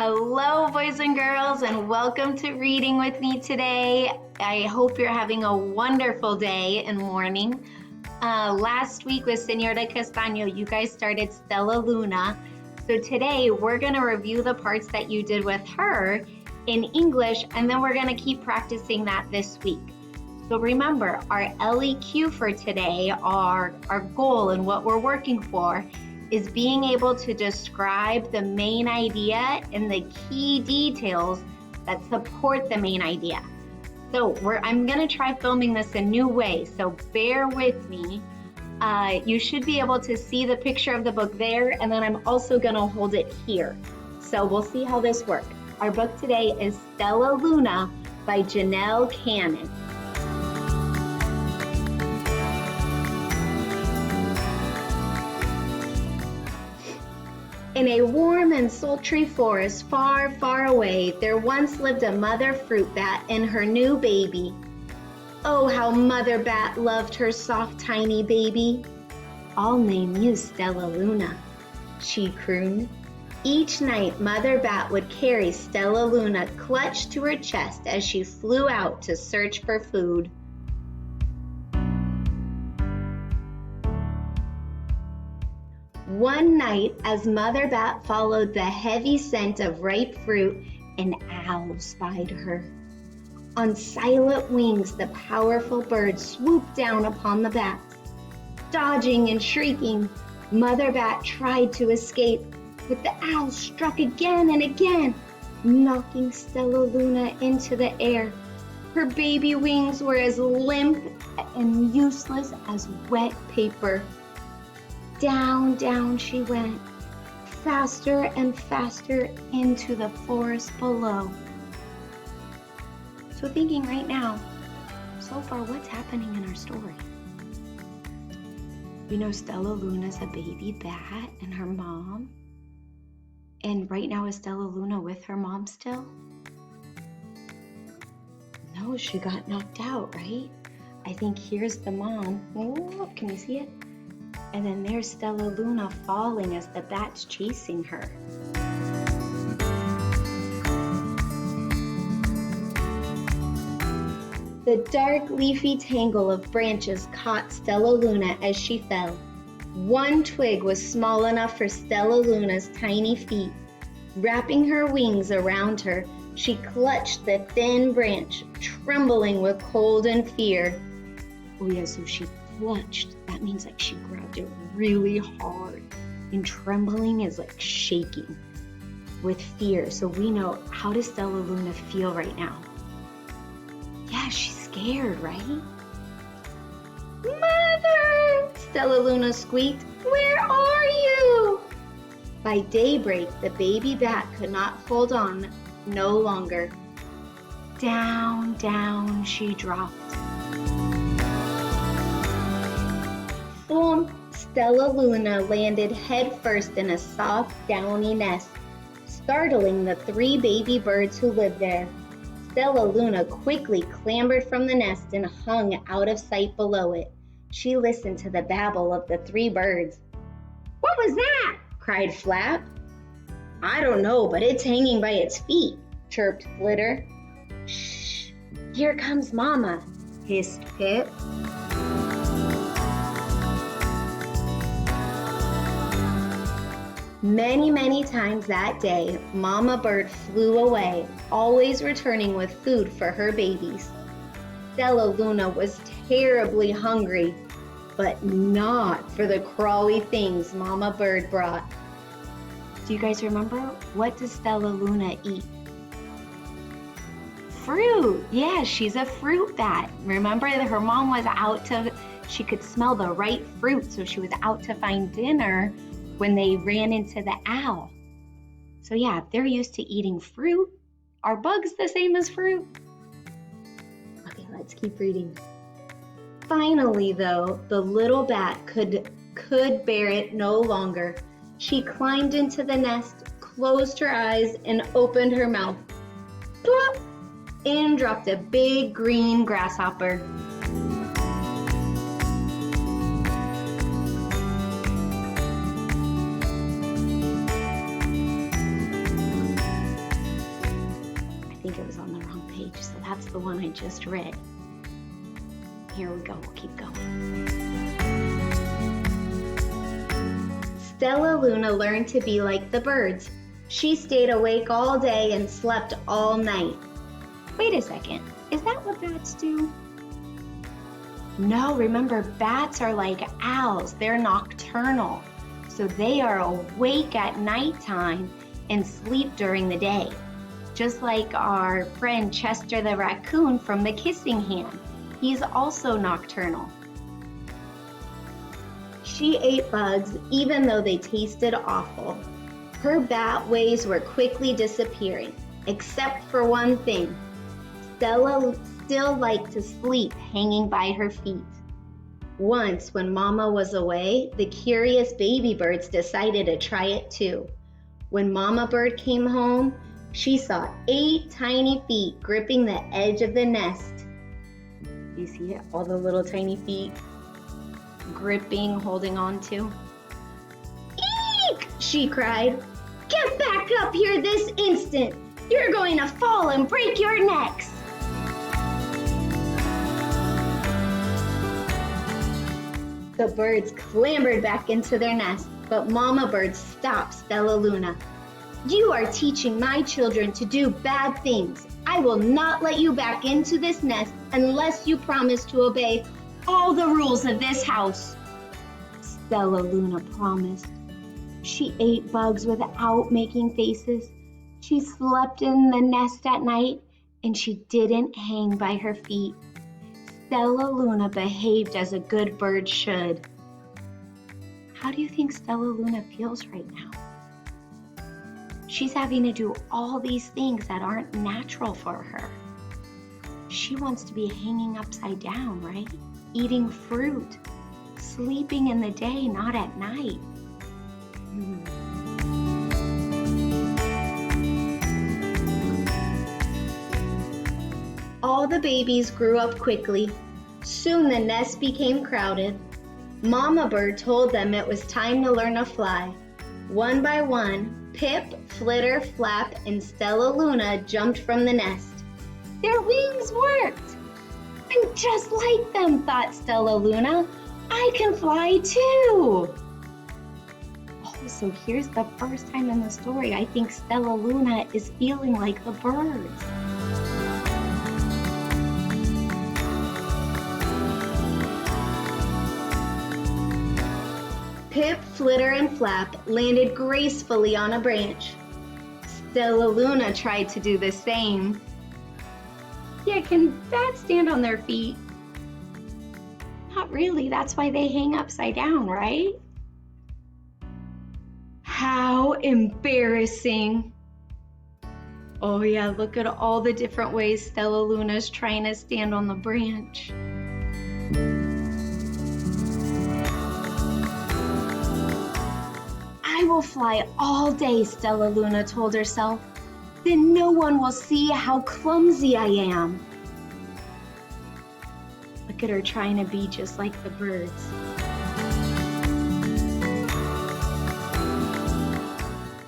Hello, boys and girls, and welcome to Reading with me today. I hope you're having a wonderful day and morning. Last week with Senora Castaño, you guys started Stellaluna. So today we're going to review the parts that you did with her in English, and then we're going to keep practicing that this week. So remember, our LEQ for today, our goal and what we're working for, is being able to describe the main idea and the key details that support the main idea. So I'm gonna try filming this a new way, so bear with me. You should be able to see the picture of the book there, and then I'm also gonna hold it here. So we'll see how this works. Our book today is Stellaluna by Janelle Cannon. In a warm and sultry forest far, far away, there once lived a mother fruit bat and her new baby. Oh, how Mother Bat loved her soft, tiny baby. "I'll name you Stellaluna," she crooned. Each night, Mother Bat would carry Stellaluna clutched to her chest as she flew out to search for food. One night, as Mother Bat followed the heavy scent of ripe fruit, an owl spied her. On silent wings, the powerful bird swooped down upon the bats. Dodging and shrieking, Mother Bat tried to escape, but the owl struck again and again, knocking Stellaluna into the air. Her baby wings were as limp and useless as wet paper. Down, down she went, faster and faster into the forest below. So thinking right now, so far what's happening in our story? We know Stellaluna's a baby bat and her mom. And right now is Stellaluna with her mom still? No, she got knocked out, right? I think here's the mom. Oh, can you see it? And then there's Stellaluna falling as the bat's chasing her. The dark leafy tangle of branches caught Stellaluna as she fell. One twig was small enough for Stellaluna's tiny feet. Wrapping her wings around her, she clutched the thin branch, trembling with cold and fear. Oh yeah, so she clutched. That means like she grabbed it really hard, and trembling is like shaking with fear. So we know, how does Stellaluna feel right now? Yeah, she's scared, right? "Mother!" Stellaluna squeaked. "Where are you?" By daybreak, the baby bat could not hold on no longer. Down, down she dropped. Boom! Stellaluna landed headfirst in a soft, downy nest, startling the three baby birds who lived there. Stellaluna quickly clambered from the nest and hung out of sight below it. She listened to the babble of the three birds. "What was that?" cried Flap. "I don't know, but it's hanging by its feet," chirped Flitter. "Shh! Here comes Mama," hissed Pip. Many, many times that day, Mama Bird flew away, always returning with food for her babies. Stellaluna was terribly hungry, but not for the crawly things Mama Bird brought. Do you guys remember? What does Stellaluna eat? Fruit. Yeah, she's a fruit bat. Remember that her mom was she could smell the right fruit, so she was out to find dinner when they ran into the owl. So yeah, if they're used to eating fruit, are bugs the same as fruit? Okay, let's keep reading. Finally, though, the little bat could bear it no longer. She climbed into the nest, closed her eyes, and opened her mouth. Plop! In dropped a big green grasshopper. think it was on the wrong page, so that's the one I just read. Here we go, we'll keep going. Stellaluna learned to be like the birds. She stayed awake all day and slept all night. Wait a second, is that what bats do? No, remember, bats are like owls. They're nocturnal. So they are awake at nighttime and sleep during the day. Just like our friend Chester the raccoon from The Kissing Hand. He's also nocturnal. She ate bugs even though they tasted awful. Her bat ways were quickly disappearing, except for one thing. Stella still liked to sleep hanging by her feet. Once, when Mama was away, the curious baby birds decided to try it too. When Mama bird came home, she saw 8 tiny feet gripping the edge of the nest. You see it? All the little tiny feet gripping, holding on to. Eek! She cried. Get back up here this instant! You're going to fall and break your necks! The birds clambered back into their nest, but Mama Bird stopped Stellaluna. You are teaching my children to do bad things. I will not let you back into this nest unless you promise to obey all the rules of this house. Stellaluna promised. She ate bugs without making faces. She slept in the nest at night, and she didn't hang by her feet. Stellaluna behaved as a good bird should. How do you think Stellaluna feels right now? She's having to do all these things that aren't natural for her. She wants to be hanging upside down, right? Eating fruit, sleeping in the day, not at night. All the babies grew up quickly. Soon the nest became crowded. Mama Bird told them it was time to learn to fly. One by one, Pip, Flitter, Flap, and Stellaluna jumped from the nest. Their wings worked! I'm just like them, thought Stellaluna. I can fly too! Oh, so here's the first time in the story I think Stellaluna is feeling like the birds. Pip, Flitter, and Flap landed gracefully on a branch. Stellaluna tried to do the same. Yeah, can bats stand on their feet? Not really, that's why they hang upside down, right? How embarrassing. Oh yeah, look at all the different ways Stellaluna's trying to stand on the branch. I will fly all day, Stellaluna told herself. Then no one will see how clumsy I am. Look at her trying to be just like the birds.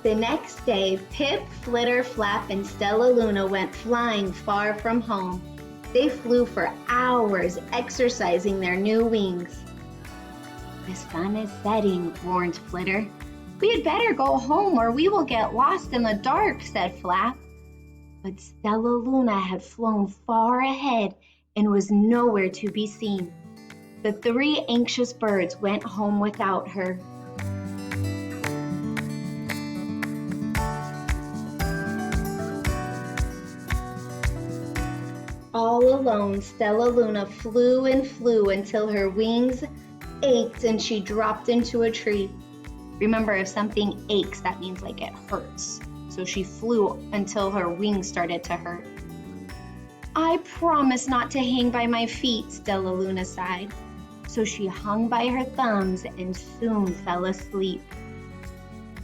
The next day, Pip, Flitter, Flap, and Stellaluna went flying far from home. They flew for hours, exercising their new wings. The sun is setting, warned Flitter. We had better go home or we will get lost in the dark, said Flap. But Stellaluna had flown far ahead and was nowhere to be seen. The 3 anxious birds went home without her. All alone, Stellaluna flew and flew until her wings ached and she dropped into a tree. Remember, if something aches, that means like it hurts. So she flew until her wings started to hurt. I promise not to hang by my feet, Stellaluna sighed. So she hung by her thumbs and soon fell asleep.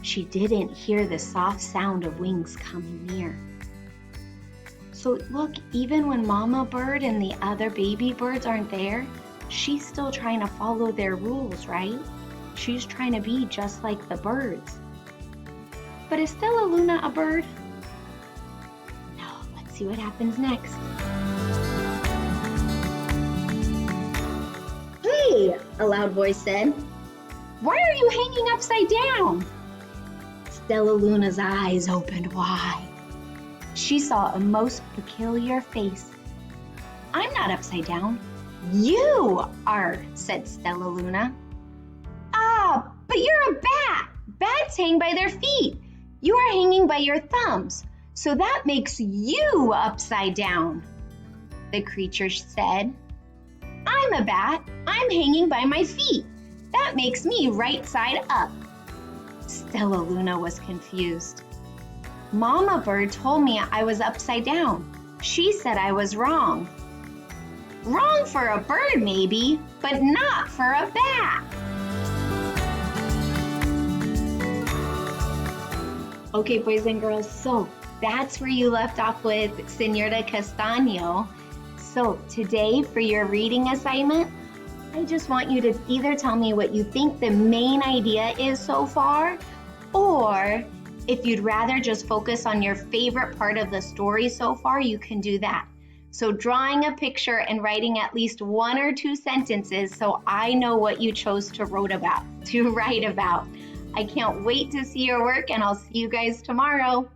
She didn't hear the soft sound of wings coming near. So look, even when Mama Bird and the other baby birds aren't there, she's still trying to follow their rules, right? She's trying to be just like the birds. But is Stellaluna a bird? No, let's see what happens next. Hey, a loud voice said. Why are you hanging upside down? Stellaluna's eyes opened wide. She saw a most peculiar face. I'm not upside down. You are, said Stellaluna. Ah, but you're a bat. Bats hang by their feet. You are hanging by your thumbs, so that makes you upside down. The creature said, I'm a bat. I'm hanging by my feet. That makes me right side up. Stellaluna was confused. Mama Bird told me I was upside down. She said I was wrong. Wrong for a bird maybe, but not for a bat. Okay, boys and girls, so that's where you left off with Señora Castaño. So today for your reading assignment, I just want you to either tell me what you think the main idea is so far, or if you'd rather just focus on your favorite part of the story so far, you can do that. So drawing a picture and writing at least 1 or 2 sentences so I know what you chose to write about. I can't wait to see your work, and I'll see you guys tomorrow.